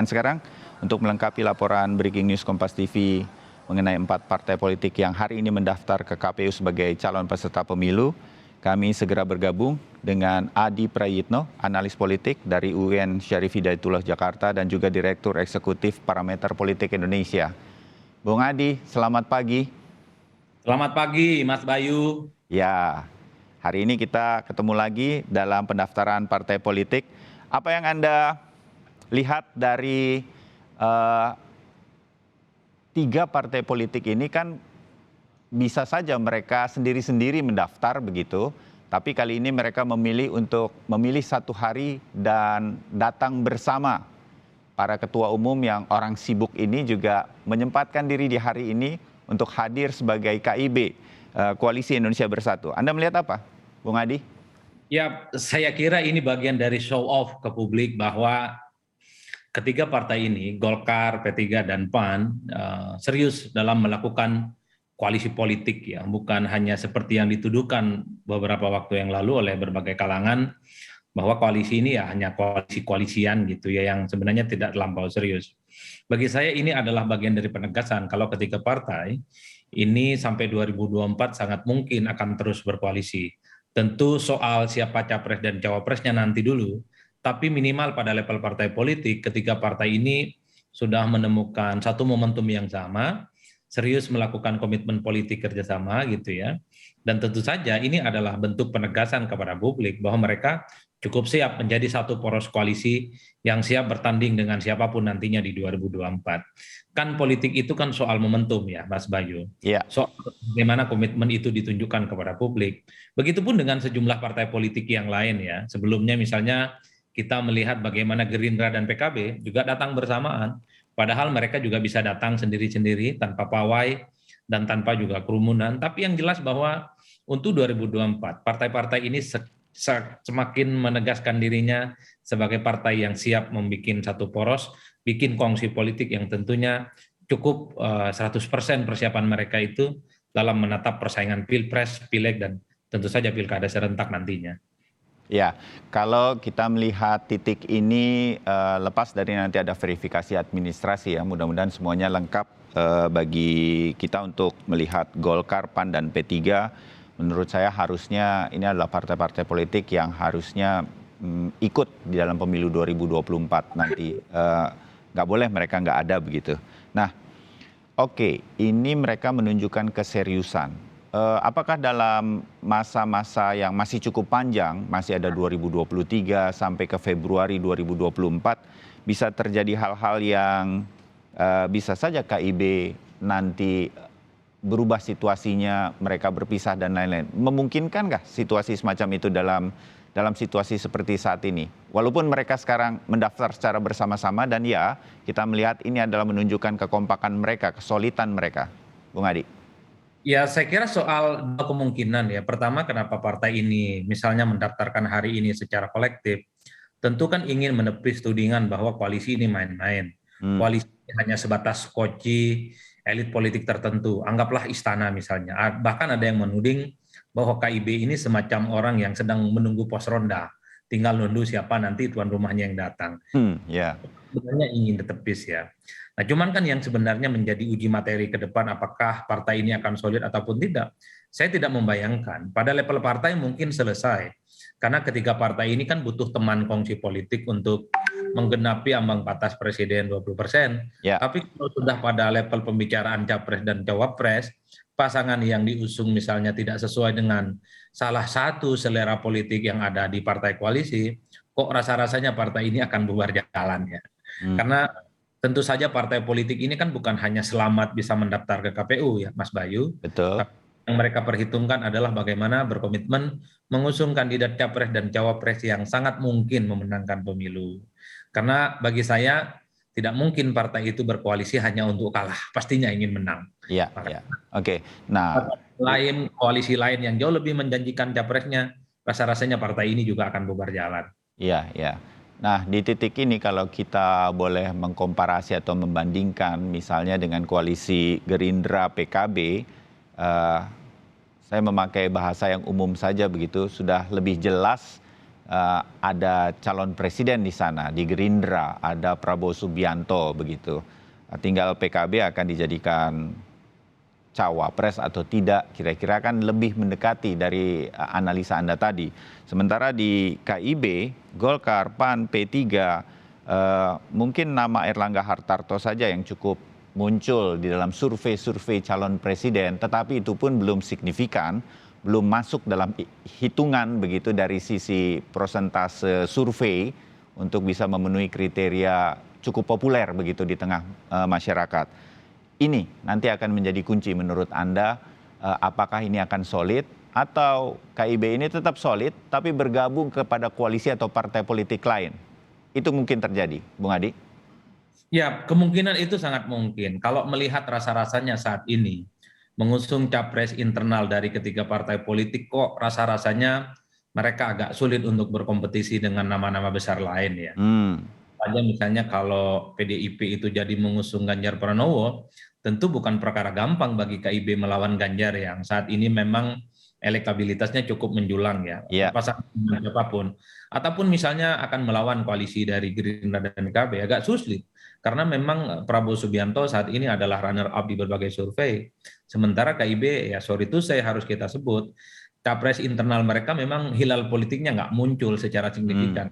Dan sekarang untuk melengkapi laporan Breaking News Kompas TV mengenai 4 partai politik yang hari ini mendaftar ke KPU sebagai calon peserta pemilu, kami segera bergabung dengan Adi Prayitno, analis politik dari UIN Syarif Hidayatullah Jakarta dan juga Direktur Eksekutif Parameter Politik Indonesia. Bung Adi, selamat pagi. Selamat pagi, Mas Bayu. Ya, hari ini kita ketemu lagi dalam pendaftaran partai politik. Apa yang Anda lihat dari 3 partai politik ini? Kan bisa saja mereka sendiri-sendiri mendaftar begitu, tapi kali ini mereka memilih untuk memilih satu hari dan datang bersama. Para ketua umum yang orang sibuk ini juga menyempatkan diri di hari ini untuk hadir sebagai KIB, Koalisi Indonesia Bersatu. Anda melihat apa, Bung Adi? Ya, saya kira ini bagian dari show off ke publik bahwa ketiga partai ini, Golkar, P3, dan PAN, serius dalam melakukan koalisi politik, ya, bukan hanya seperti yang dituduhkan beberapa waktu yang lalu oleh berbagai kalangan bahwa koalisi ini ya hanya koalisi-koalisian gitu ya, yang sebenarnya tidak terlampau serius. Bagi saya ini adalah bagian dari penegasan kalau ketiga partai ini sampai 2024 sangat mungkin akan terus berkoalisi. Tentu soal siapa capres dan cawapresnya nanti dulu, tapi minimal pada level partai politik ketiga partai ini sudah menemukan satu momentum yang sama, serius melakukan komitmen politik kerjasama gitu ya. Dan tentu saja ini adalah bentuk penegasan kepada publik bahwa mereka cukup siap menjadi satu poros koalisi yang siap bertanding dengan siapapun nantinya di 2024. Kan politik itu kan soal momentum ya, Mas Bayu. Ya. Soal bagaimana komitmen itu ditunjukkan kepada publik. Begitupun dengan sejumlah partai politik yang lain ya. Sebelumnya misalnya kita melihat bagaimana Gerindra dan PKB juga datang bersamaan. Padahal mereka juga bisa datang sendiri-sendiri tanpa pawai dan tanpa juga kerumunan. Tapi yang jelas bahwa untuk 2024, partai-partai ini semakin menegaskan dirinya sebagai partai yang siap membuat satu poros, bikin kongsi politik yang tentunya cukup 100% persiapan mereka itu dalam menatap persaingan pilpres, pileg, dan tentu saja pilkada serentak nantinya. Ya, kalau kita melihat titik ini lepas dari nanti ada verifikasi administrasi ya, mudah-mudahan semuanya lengkap bagi kita untuk melihat Golkar, PAN, dan P3. Menurut saya harusnya ini adalah partai-partai politik yang harusnya ikut di dalam pemilu 2024 nanti. Nggak boleh mereka nggak ada begitu. Nah, oke, ini mereka menunjukkan keseriusan. Apakah dalam masa-masa yang masih cukup panjang, masih ada 2023 sampai ke Februari 2024, bisa terjadi hal-hal yang bisa saja KIB nanti berubah situasinya, mereka berpisah dan lain-lain. Memungkinkan nggak situasi semacam itu dalam situasi seperti saat ini? Walaupun mereka sekarang mendaftar secara bersama-sama dan ya, kita melihat ini adalah menunjukkan kekompakan mereka, kesolidan mereka. Bung Adi. Ya, saya kira soal dua kemungkinan ya. Pertama, kenapa partai ini misalnya mendaftarkan hari ini secara kolektif, tentu kan ingin menepis tudingan bahwa koalisi ini main-main. Koalisi ini hanya sebatas skoci elit politik tertentu. Anggaplah istana misalnya. Bahkan ada yang menuding bahwa KIB ini semacam orang yang sedang menunggu pos ronda. Tinggal nunggu siapa nanti tuan rumahnya yang datang. Sebenarnya ingin ditepis ya. Nah, cuman kan yang sebenarnya menjadi uji materi ke depan apakah partai ini akan solid ataupun tidak, saya tidak membayangkan. Pada level partai mungkin selesai, karena ketiga partai ini kan butuh teman kongsi politik untuk menggenapi ambang batas presiden 20%. Tapi kalau sudah pada level pembicaraan capres dan cawapres, pasangan yang diusung misalnya tidak sesuai dengan salah satu selera politik yang ada di partai koalisi, kok rasa-rasanya partai ini akan bubar jalan ya. Karena tentu saja partai politik ini kan bukan hanya selamat bisa mendaftar ke KPU ya, Mas Bayu. Betul. Yang mereka perhitungkan adalah bagaimana berkomitmen mengusung kandidat capres dan cawapres yang sangat mungkin memenangkan pemilu. Karena bagi saya tidak mungkin partai itu berkoalisi hanya untuk kalah, pastinya ingin menang. Iya, iya. Oke. Nah, koalisi lain yang jauh lebih menjanjikan capresnya, rasa-rasanya partai ini juga akan bubar jalan. Iya, iya. Nah, di titik ini kalau kita boleh mengkomparasi atau membandingkan misalnya dengan koalisi Gerindra PKB, saya memakai bahasa yang umum saja begitu, sudah lebih jelas ada calon presiden di sana, di Gerindra, ada Prabowo Subianto begitu. Tinggal PKB akan dijadikan cawapres atau tidak, kira-kira kan lebih mendekati dari analisa Anda tadi. Sementara di KIB, Golkar, PAN, P3, mungkin nama Erlangga Hartarto saja yang cukup muncul di dalam survei-survei calon presiden, tetapi itu pun belum signifikan, belum masuk dalam hitungan begitu dari sisi persentase survei untuk bisa memenuhi kriteria cukup populer begitu di tengah masyarakat. Ini nanti akan menjadi kunci menurut Anda, apakah ini akan solid atau KIB ini tetap solid tapi bergabung kepada koalisi atau partai politik lain. Itu mungkin terjadi, Bung Adi? Ya, kemungkinan itu sangat mungkin. Kalau melihat rasa-rasanya saat ini, mengusung capres internal dari ketiga partai politik kok rasa-rasanya mereka agak sulit untuk berkompetisi dengan nama-nama besar lain ya. Saja misalnya kalau PDIP itu jadi mengusung Ganjar Pranowo, tentu bukan perkara gampang bagi KIB melawan Ganjar yang saat ini memang elektabilitasnya cukup menjulang ya, pasangan siapapun. Ataupun misalnya akan melawan koalisi dari Gerindra dan PKB agak sulit karena memang Prabowo Subianto saat ini adalah runner up di berbagai survei. Sementara KIB ya sorry itu saya harus kita sebut capres internal mereka memang hilal politiknya nggak muncul secara signifikan.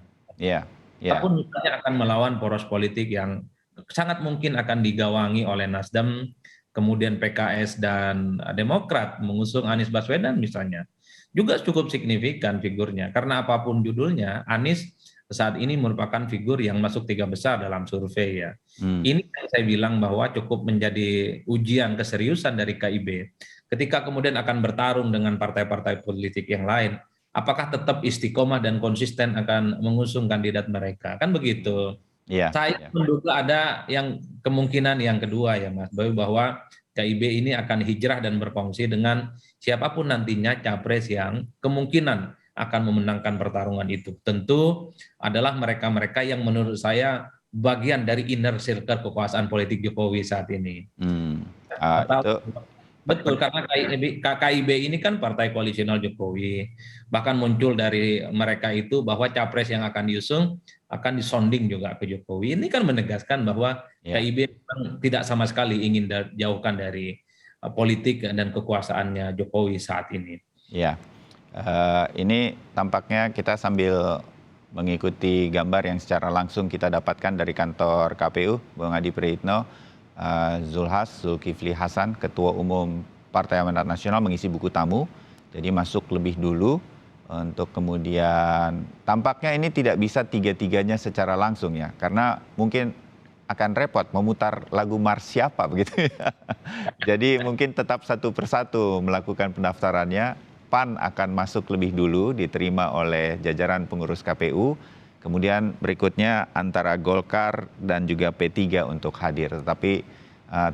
Ataupun misalnya akan melawan poros politik yang sangat mungkin akan digawangi oleh Nasdem, kemudian PKS dan Demokrat mengusung Anies Baswedan misalnya. Juga cukup signifikan figurnya, karena apapun judulnya, Anies saat ini merupakan figur yang masuk 3 besar dalam survei ya. Ini yang saya bilang bahwa cukup menjadi ujian keseriusan dari KIB. Ketika kemudian akan bertarung dengan partai-partai politik yang lain, apakah tetap istiqomah dan konsisten akan mengusung kandidat mereka, kan begitu. Saya menduga ada yang kemungkinan yang kedua ya Mas Boy, bahwa KIB ini akan hijrah dan berkongsi dengan siapapun nantinya capres yang kemungkinan akan memenangkan pertarungan itu. Tentu adalah mereka-mereka yang menurut saya bagian dari inner circle kekuasaan politik Jokowi saat ini. Betul, karena KIB ini kan partai koalisional Jokowi. Bahkan muncul dari mereka itu bahwa capres yang akan diusung akan disonding juga ke Jokowi. Ini kan menegaskan bahwa KIB tidak sama sekali ingin jauhkan dari politik dan kekuasaannya Jokowi saat ini. Ya, ini tampaknya kita sambil mengikuti gambar yang secara langsung kita dapatkan dari kantor KPU, Bung Adi Praitno. Zulkifli Hasan, Ketua Umum Partai Amanat Nasional mengisi buku tamu, jadi masuk lebih dulu untuk kemudian tampaknya ini tidak bisa tiga-tiganya secara langsung ya, karena mungkin akan repot memutar lagu Mars siapa begitu ya. Jadi mungkin tetap satu persatu melakukan pendaftarannya. PAN akan masuk lebih dulu, diterima oleh jajaran pengurus KPU. Kemudian berikutnya antara Golkar dan juga P3 untuk hadir, tetapi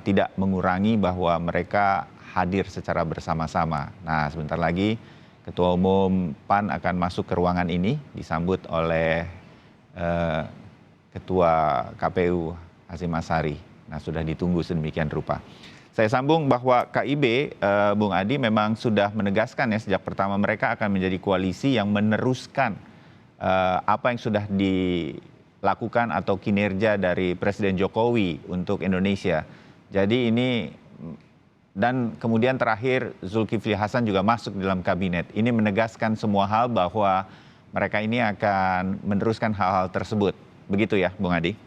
tidak mengurangi bahwa mereka hadir secara bersama-sama. Nah, sebentar lagi Ketua Umum PAN akan masuk ke ruangan ini, disambut oleh Ketua KPU Hasyim Asyari. Nah, sudah ditunggu sedemikian rupa. Saya sambung bahwa KIB, Bung Adi, memang sudah menegaskan ya sejak pertama mereka akan menjadi koalisi yang meneruskan apa yang sudah dilakukan atau kinerja dari Presiden Jokowi untuk Indonesia. Jadi ini, dan kemudian terakhir Zulkifli Hasan juga masuk dalam kabinet. Ini menegaskan semua hal bahwa mereka ini akan meneruskan hal-hal tersebut. Begitu ya, Bung Adi?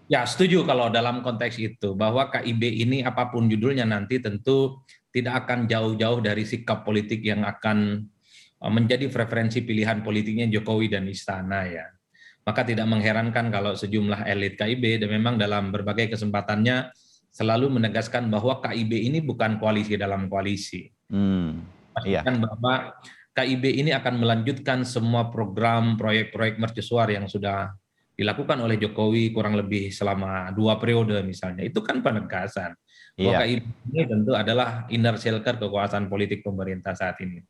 Ya, setuju kalau dalam konteks itu, bahwa KIB ini apapun judulnya nanti tentu tidak akan jauh-jauh dari sikap politik yang akan menjadi preferensi pilihan politiknya Jokowi dan Istana ya. Maka tidak mengherankan kalau sejumlah elit KIB dan memang dalam berbagai kesempatannya selalu menegaskan bahwa KIB ini bukan koalisi dalam koalisi. Pastikan bahwa KIB ini akan melanjutkan semua program proyek-proyek mercusuar yang sudah dilakukan oleh Jokowi kurang lebih selama 2 periode misalnya. Itu kan penegasan. Bahwa KIB ini tentu adalah inner circle kekuasaan politik pemerintah saat ini.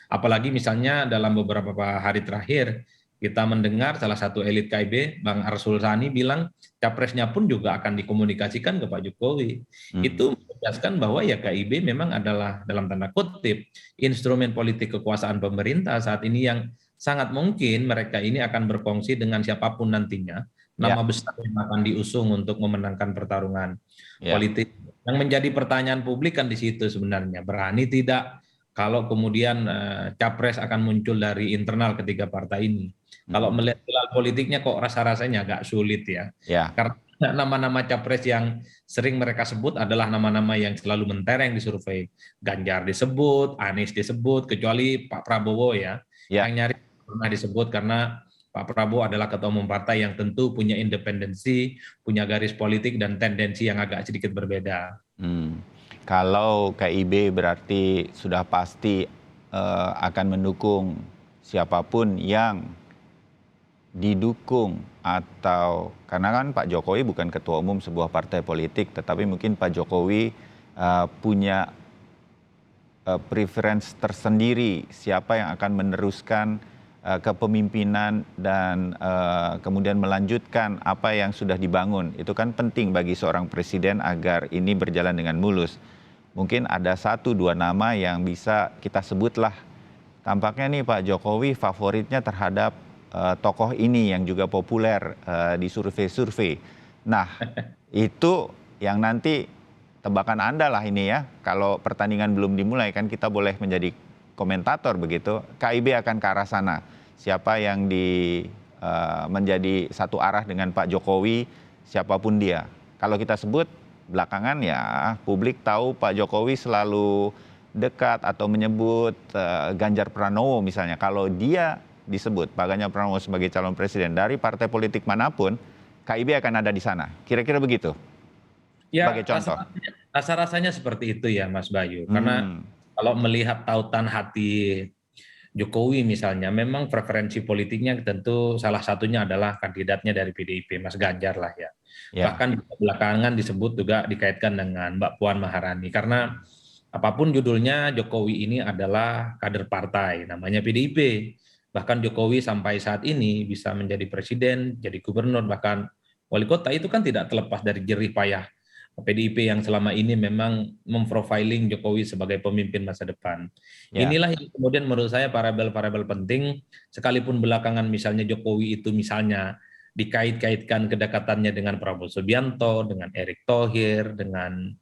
Apalagi misalnya dalam beberapa hari terakhir kita mendengar salah satu elit KIB, Bang Arsul Sani bilang capresnya pun juga akan dikomunikasikan ke Pak Jokowi. Itu menegaskan bahwa ya KIB memang adalah dalam tanda kutip instrumen politik kekuasaan pemerintah saat ini yang sangat mungkin mereka ini akan berkongsi dengan siapapun nantinya Ya, nama besar yang akan diusung untuk memenangkan pertarungan ya, politik. Yang menjadi pertanyaan publik kan di situ sebenarnya, berani tidak kalau kemudian capres akan muncul dari internal ketiga partai ini. Kalau mm, melihat hilal politiknya kok rasa-rasanya agak sulit ya. ya, Karena nama-nama capres yang sering mereka sebut adalah nama-nama yang selalu mentereng di survei. Ganjar disebut, Anies disebut, kecuali Pak Prabowo ya. ya. Yang nyaris pernah disebut karena Pak Prabowo adalah ketua umum partai yang tentu punya independensi, punya garis politik dan tendensi yang agak sedikit berbeda. Hmm. Kalau KIB berarti sudah pasti akan mendukung siapapun yang didukung atau karena kan Pak Jokowi bukan ketua umum sebuah partai politik, tetapi mungkin Pak Jokowi punya preference tersendiri siapa yang akan meneruskan kepemimpinan dan kemudian melanjutkan apa yang sudah dibangun. Itu kan penting bagi seorang presiden agar ini berjalan dengan mulus. Mungkin ada satu dua nama yang bisa kita sebutlah. Tampaknya nih Pak Jokowi favoritnya terhadap tokoh ini yang juga populer di survei-survei. Nah, itu yang nanti tebakan Anda lah ini ya. Kalau pertandingan belum dimulai kan kita boleh menjadi komentator begitu. KIB akan ke arah sana. Siapa yang menjadi satu arah dengan Pak Jokowi, siapapun dia. Kalau kita sebut belakangan ya publik tahu Pak Jokowi selalu dekat atau menyebut Ganjar Pranowo misalnya. Kalau dia disebut Pak Ganjar Pranowo sebagai calon presiden dari partai politik manapun, KIB akan ada di sana. Kira-kira begitu. Ya, Sebagai contoh. rasa-rasanya seperti itu ya Mas Bayu. Karena Hmm, kalau melihat tautan hati Jokowi misalnya, memang preferensi politiknya tentu salah satunya adalah kandidatnya dari PDIP, Mas Ganjar lah ya. ya, Bahkan belakangan disebut juga dikaitkan dengan Mbak Puan Maharani. Karena apapun judulnya, Jokowi ini adalah kader partai, namanya PDIP. Bahkan Jokowi sampai saat ini bisa menjadi presiden, jadi gubernur, bahkan wali kota itu kan tidak terlepas dari jerih payah PDIP yang selama ini memang memprofiling Jokowi sebagai pemimpin masa depan. ya, Inilah yang kemudian menurut saya variabel-variabel penting, sekalipun belakangan misalnya Jokowi itu misalnya dikait-kaitkan kedekatannya dengan Prabowo Subianto, dengan Erick Thohir, dengan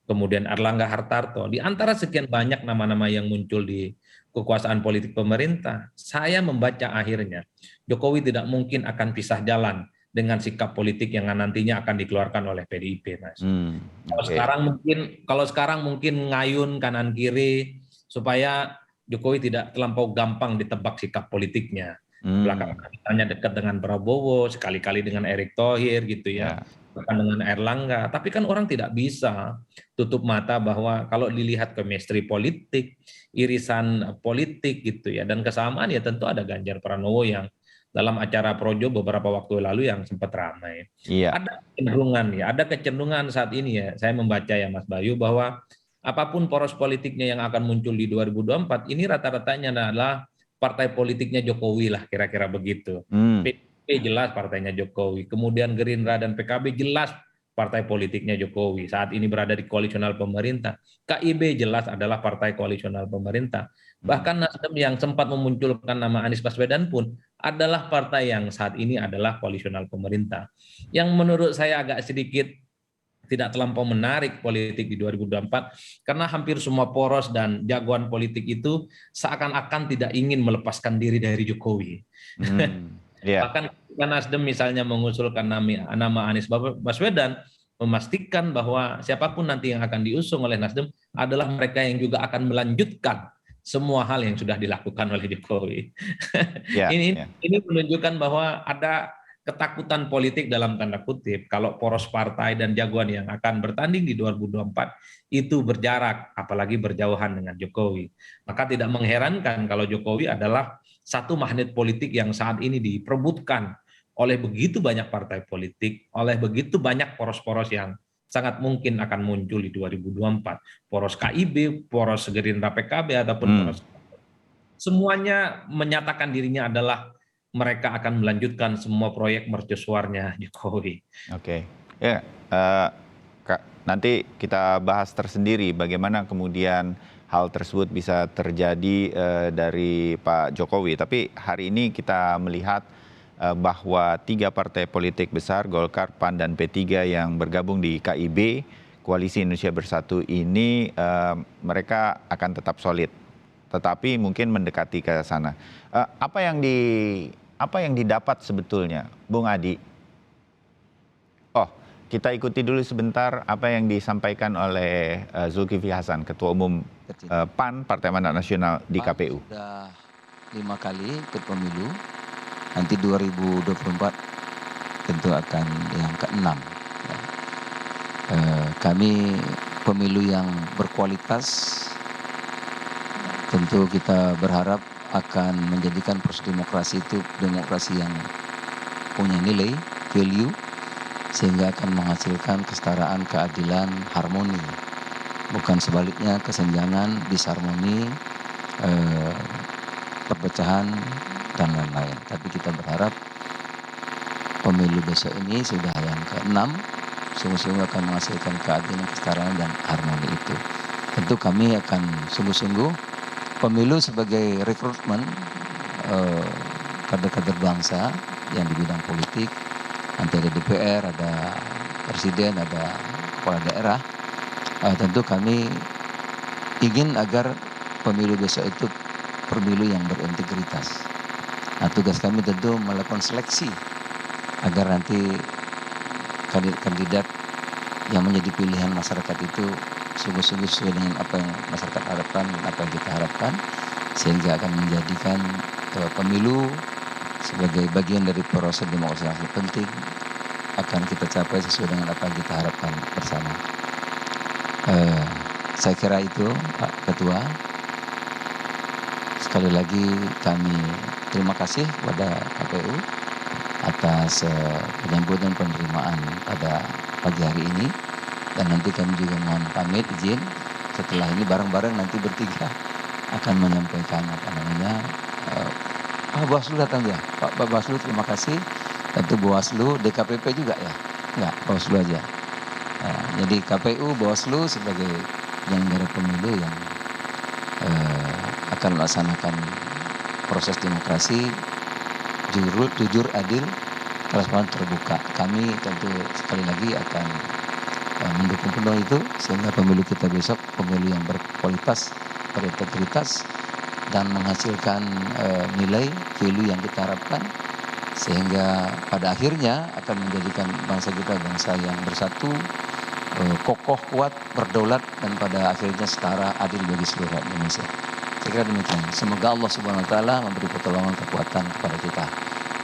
kemudian Erlangga Hartarto, di antara sekian banyak nama-nama yang muncul di kekuasaan politik pemerintah, saya membaca akhirnya Jokowi tidak mungkin akan pisah jalan dengan sikap politik yang nantinya akan dikeluarkan oleh PDIP, Mas. hmm, Kalau oke, sekarang mungkin kalau sekarang mungkin ngayun kanan kiri supaya Jokowi tidak terlampau gampang ditebak sikap politiknya. hmm, Belakangan misalnya dekat dengan Prabowo, sekali-kali dengan Erick Thohir gitu ya, ya, bahkan dengan Erlangga. Tapi kan orang tidak bisa tutup mata bahwa kalau dilihat chemistry politik, irisan politik gitu ya, dan kesamaan ya tentu ada Ganjar Pranowo yang dalam acara Projo beberapa waktu lalu yang sempat ramai. iya, Ada kecenderungan ya, ada kecenderungan saat ini ya, saya membaca ya Mas Bayu bahwa apapun poros politiknya yang akan muncul di 2024 ini rata-ratanya adalah partai politiknya Jokowi lah kira-kira begitu. hmm, PDIP jelas partainya Jokowi, kemudian Gerindra dan PKB jelas partai politiknya Jokowi. Saat ini berada di koalisional pemerintah. KIB jelas adalah partai koalisional pemerintah. hmm, Bahkan Nasdem yang sempat memunculkan nama Anies Baswedan pun adalah partai yang saat ini adalah koalisional pemerintah. Yang menurut saya agak sedikit tidak terlampau menarik politik di 2024 karena hampir semua poros dan jagoan politik itu seakan-akan tidak ingin melepaskan diri dari Jokowi. hmm, iya, Bahkan ketika Nasdem misalnya mengusulkan nama Anies Baswedan, memastikan bahwa siapapun nanti yang akan diusung oleh Nasdem adalah mereka yang juga akan melanjutkan semua hal yang sudah dilakukan oleh Jokowi. iya, ini iya, ini menunjukkan bahwa ada ketakutan politik dalam tanda kutip kalau poros partai dan jagoan yang akan bertanding di 2024 itu berjarak, apalagi berjauhan dengan Jokowi. Maka tidak mengherankan kalau Jokowi adalah satu magnet politik yang saat ini diperebutkan oleh begitu banyak partai politik, oleh begitu banyak poros-poros yang sangat mungkin akan muncul di 2024. Poros KIB, poros Gerindra PKB, ataupun hmm, poros semuanya menyatakan dirinya adalah mereka akan melanjutkan semua proyek mercusuarnya Jokowi. oke, ya, Kak, nanti kita bahas tersendiri bagaimana kemudian hal tersebut bisa terjadi dari Pak Jokowi. Tapi hari ini kita melihat bahwa 3 partai politik besar, Golkar, PAN, dan P3 yang bergabung di KIB, Koalisi Indonesia Bersatu ini, mereka akan tetap solid. Tetapi mungkin mendekati ke sana. Apa yang didapat sebetulnya, Bung Adi? Oh, kita ikuti dulu sebentar apa yang disampaikan oleh Zulkifli Hasan, Ketua Umum PAN, Partai Amanat Nasional di KPU. Sudah 5 kali ikut pemilu, nanti 2024 tentu akan yang ke-6. Ya. Kami pemilu yang berkualitas, tentu kita berharap akan menjadikan proses demokrasi itu demokrasi yang punya nilai, value, sehingga akan menghasilkan kesetaraan, keadilan, harmoni. Bukan sebaliknya kesenjangan, disharmoni, perpecahan, dan lain-lain. Tapi kita berharap pemilu besok ini sudah yang ke-6, sungguh-sungguh akan menghasilkan keadilan, kesetaraan, dan harmoni itu. Tentu kami akan sungguh-sungguh pemilu sebagai rekrutmen kader-kader bangsa yang di bidang politik. Nanti ada DPR, ada presiden, ada kepala daerah. Tentu kami ingin agar pemilu besok itu pemilu yang berintegritas. Nah, tugas kami tentu melakukan seleksi agar nanti kandidat yang menjadi pilihan masyarakat itu sungguh-sungguh sesuai dengan apa yang masyarakat harapkan dan apa yang kita harapkan, sehingga akan menjadikan pemilu sebagai bagian dari proses demokrasi yang penting akan kita capai sesuai dengan apa yang kita harapkan bersama. Saya kira itu, Pak Ketua. Sekali lagi kami terima kasih kepada KPU atas penyambutan penerimaan pada pagi hari ini, dan nanti kami juga mohon pamit izin setelah ini bareng-bareng nanti bertiga akan menyampaikan Pak Bawaslu datang ya, Pak Bawaslu terima kasih, tentu Bawaslu, DKPP juga ya, enggak, Bawaslu aja. Jadi KPU, Bawaslu sebagai penyelenggara pemilu yang akan melaksanakan proses demokrasi jujur, adil, transparan, terbuka. Kami tentu sekali lagi akan mendukung penuh itu sehingga pemilu kita besok pemilu yang berkualitas, berintegritas, dan menghasilkan nilai value yang kita harapkan, sehingga pada akhirnya akan menjadikan bangsa kita bangsa yang bersatu, kokoh, kuat, berdaulat, dan pada akhirnya setara, adil bagi seluruh rakyat Indonesia. Saya kira demikian. Semoga Allah Subhanahu Wa Taala memberi pertolongan, kekuatan kepada kita.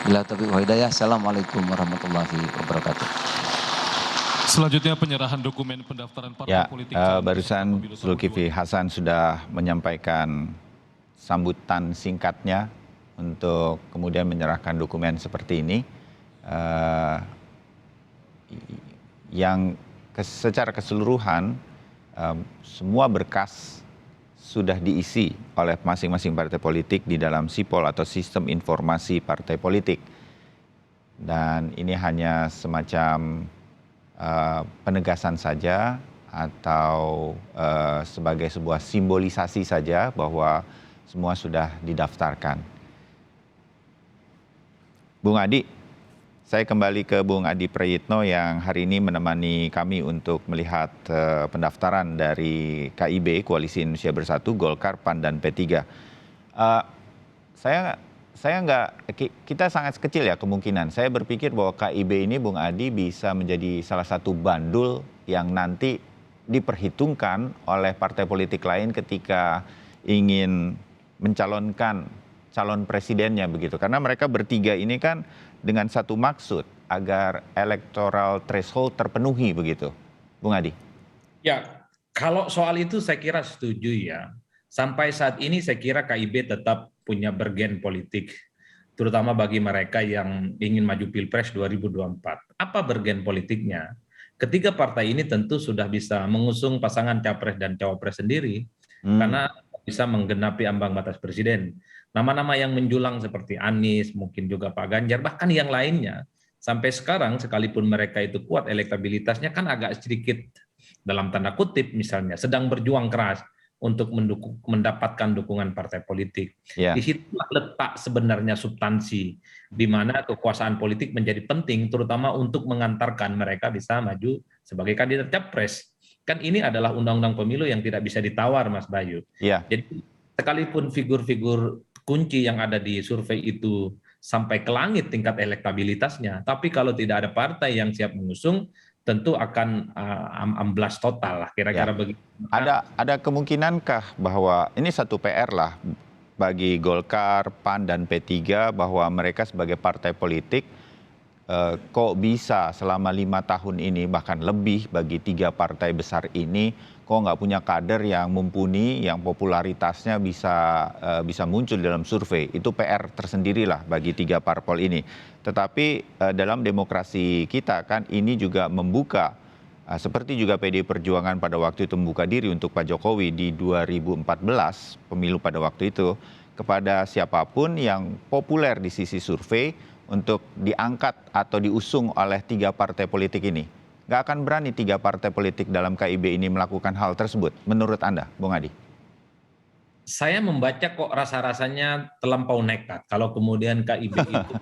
Bila taufiq wal hidayah. Assalamualaikum warahmatullahi wabarakatuh. Selanjutnya penyerahan dokumen pendaftaran partai politik. Barusan Zulkifli Hasan sudah menyampaikan sambutan singkatnya untuk kemudian menyerahkan dokumen seperti ini, yang secara keseluruhan semua berkas sudah diisi oleh masing-masing partai politik di dalam SIPOL atau Sistem Informasi Partai Politik. Dan ini hanya semacam penegasan saja atau sebagai sebuah simbolisasi saja bahwa semua sudah didaftarkan. Bung Adi, saya kembali ke Bung Adi Prayitno yang hari ini menemani kami untuk melihat pendaftaran dari KIB, Koalisi Indonesia Bersatu, Golkar, PAN, dan P3. Kita sangat kecil ya kemungkinan. Saya berpikir bahwa KIB ini, Bung Adi, bisa menjadi salah satu bandul yang nanti diperhitungkan oleh partai politik lain ketika ingin mencalonkan calon presidennya begitu. Karena mereka bertiga ini kan dengan satu maksud, agar electoral threshold terpenuhi begitu. Bung Adi. Ya, kalau soal itu saya kira setuju ya. Sampai saat ini saya kira KIB tetap punya bergen politik, terutama bagi mereka yang ingin maju Pilpres 2024. Apa bergen politiknya? Ketiga partai ini tentu sudah bisa mengusung pasangan capres dan cawapres sendiri, karena bisa menggenapi ambang batas presiden. Nama-nama yang menjulang seperti Anies, mungkin juga Pak Ganjar, bahkan yang lainnya, sampai sekarang sekalipun mereka itu kuat elektabilitasnya kan agak sedikit dalam tanda kutip misalnya sedang berjuang keras untuk mendapatkan dukungan partai politik. Ya. Di situ letak sebenarnya substansi, di mana kekuasaan politik menjadi penting, terutama untuk mengantarkan mereka bisa maju sebagai kandidat capres. Kan ini adalah undang-undang pemilu yang tidak bisa ditawar, Mas Bayu. Ya. Jadi sekalipun figur-figur kunci yang ada di survei itu sampai ke langit tingkat elektabilitasnya, tapi kalau tidak ada partai yang siap mengusung, tentu akan amblas total lah, kira-kira begitu. Ada kemungkinankah bahwa ini satu PR lah bagi Golkar, PAN, dan P3 bahwa mereka sebagai partai politik kok bisa selama 5 tahun ini bahkan lebih bagi 3 partai besar ini kok nggak punya kader yang mumpuni, yang popularitasnya bisa muncul dalam survei. Itu PR tersendirilah bagi 3 parpol ini. Tetapi dalam demokrasi kita kan ini juga membuka, seperti juga PDI Perjuangan pada waktu itu membuka diri untuk Pak Jokowi di 2014, pemilu pada waktu itu, kepada siapapun yang populer di sisi survei untuk diangkat atau diusung oleh 3 partai politik ini. Nggak akan berani 3 partai politik dalam KIB ini melakukan hal tersebut, menurut Anda, Bung Adi? Saya membaca kok rasa-rasanya terlampau nekat kalau kemudian KIB itu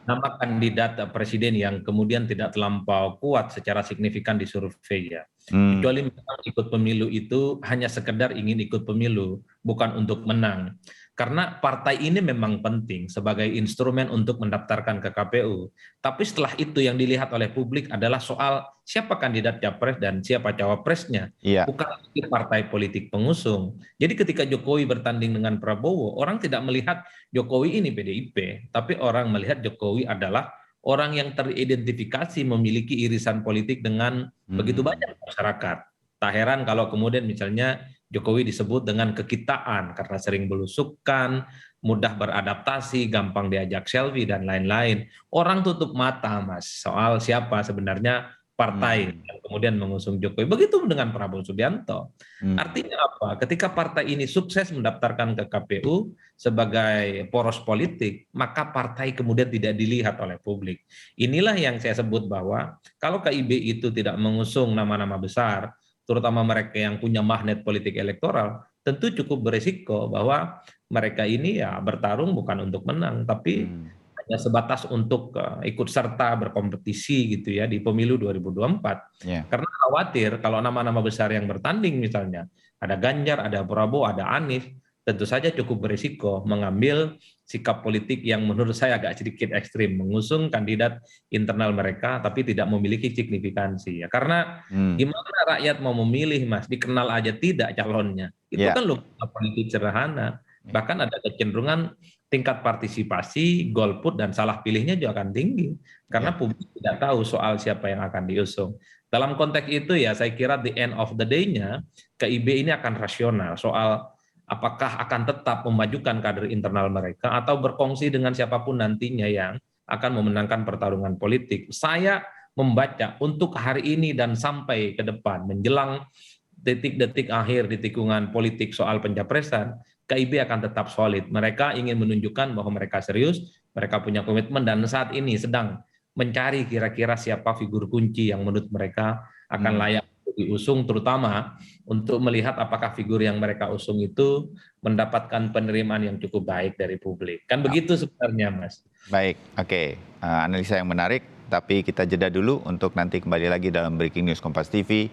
nama kandidat presiden yang kemudian tidak terlampau kuat secara signifikan di survei ya. Kecuali memang ikut pemilu itu hanya sekedar ingin ikut pemilu, bukan untuk menang. Karena partai ini memang penting sebagai instrumen untuk mendaftarkan ke KPU. Tapi setelah itu yang dilihat oleh publik adalah soal siapa kandidat capres dan siapa cawapresnya. Bukan lagi partai politik pengusung. Jadi ketika Jokowi bertanding dengan Prabowo, orang tidak melihat Jokowi ini PDIP, tapi orang melihat Jokowi adalah orang yang teridentifikasi memiliki irisan politik dengan begitu banyak masyarakat. Tak heran kalau kemudian misalnya Jokowi disebut dengan kekitaan karena sering belusukan, mudah beradaptasi, gampang diajak selfie, dan lain-lain. Orang tutup mata, Mas, soal siapa sebenarnya partai yang kemudian mengusung Jokowi. Begitu dengan Prabowo Subianto. Artinya apa? Ketika partai ini sukses mendaftarkan ke KPU sebagai poros politik, maka partai kemudian tidak dilihat oleh publik. Inilah yang saya sebut bahwa kalau KIB itu tidak mengusung nama-nama besar, terutama mereka yang punya magnet politik elektoral, tentu cukup berisiko bahwa mereka ini ya bertarung bukan untuk menang, tapi hanya sebatas untuk ikut serta berkompetisi gitu ya di pemilu 2024. Karena khawatir kalau nama-nama besar yang bertanding misalnya, ada Ganjar, ada Prabowo, ada Anies, tentu saja cukup berisiko mengambil sikap politik yang menurut saya agak sedikit ekstrim, mengusung kandidat internal mereka tapi tidak memiliki signifikansi ya. Karena gimana rakyat mau memilih, Mas, dikenal aja tidak calonnya. Itu kan logika politik sederhana. Bahkan ada kecenderungan tingkat partisipasi, golput, dan salah pilihnya juga akan tinggi karena publik tidak tahu soal siapa yang akan diusung. Dalam konteks itu ya saya kira the end of the day-nya KIB ini akan rasional soal apakah akan tetap memajukan kader internal mereka atau berkongsi dengan siapapun nantinya yang akan memenangkan pertarungan politik. Saya membaca untuk hari ini dan sampai ke depan menjelang detik-detik akhir di tikungan politik soal pencapresan, KIB akan tetap solid. Mereka ingin menunjukkan bahwa mereka serius, mereka punya komitmen, dan saat ini sedang mencari kira-kira siapa figur kunci yang menurut mereka akan layak diusung, terutama untuk melihat apakah figur yang mereka usung itu mendapatkan penerimaan yang cukup baik dari publik. Kan begitu sebenarnya, Mas. Baik, oke. Analisa yang menarik, tapi kita jeda dulu untuk nanti kembali lagi dalam Breaking News Kompas TV,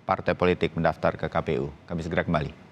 partai politik mendaftar ke KPU. Kami segera kembali.